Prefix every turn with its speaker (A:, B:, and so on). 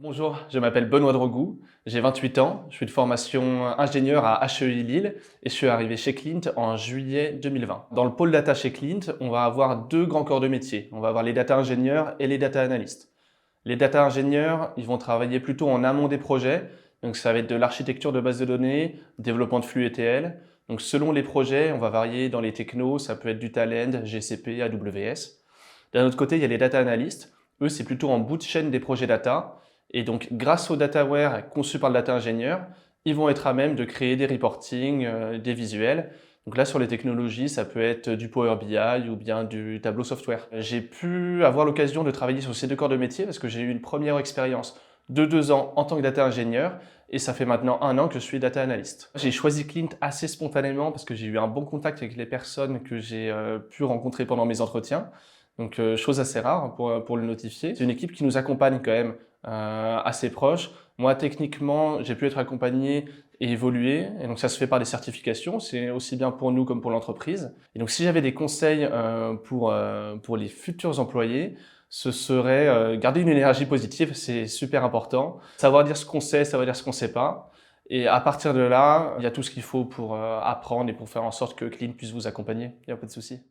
A: Bonjour, je m'appelle Benoît Drogou, j'ai 28 ans, je suis de formation ingénieur à HEI Lille et je suis arrivé chez Clint en juillet 2020. Dans le pôle data chez Clint, on va avoir deux grands corps de métier. On va avoir les data ingénieurs et les data analystes. Les data ingénieurs, ils vont travailler plutôt en amont des projets, donc ça va être de l'architecture de base de données, développement de flux ETL. Donc selon les projets, on va varier dans les technos, ça peut être du Talend, GCP, AWS. D'un autre côté, il y a les data analysts. Eux, c'est plutôt en bout de chaîne des projets data. Et donc, grâce au dataware conçu par le data ingénieur, ils vont être à même de créer des reportings, des visuels. Donc là, sur les technologies, ça peut être du Power BI ou bien du Tableau Software. J'ai pu avoir l'occasion de travailler sur ces deux corps de métier parce que j'ai eu une première expérience de 2 ans en tant que data ingénieur et ça fait maintenant 1 an que je suis data analyst. J'ai choisi Clint assez spontanément parce que j'ai eu un bon contact avec les personnes que j'ai pu rencontrer pendant mes entretiens. Donc, chose assez rare pour le notifier. C'est une équipe qui nous accompagne quand même assez proche. Moi, techniquement, j'ai pu être accompagné et évoluer. Et donc, ça se fait par des certifications. C'est aussi bien pour nous comme pour l'entreprise. Et donc, si j'avais des conseils pour les futurs employés, ce serait garder une énergie positive. C'est super important. Savoir dire ce qu'on sait, savoir dire ce qu'on sait pas. Et à partir de là, il y a tout ce qu'il faut pour apprendre et pour faire en sorte que Clean puisse vous accompagner. Il n'y a pas de souci.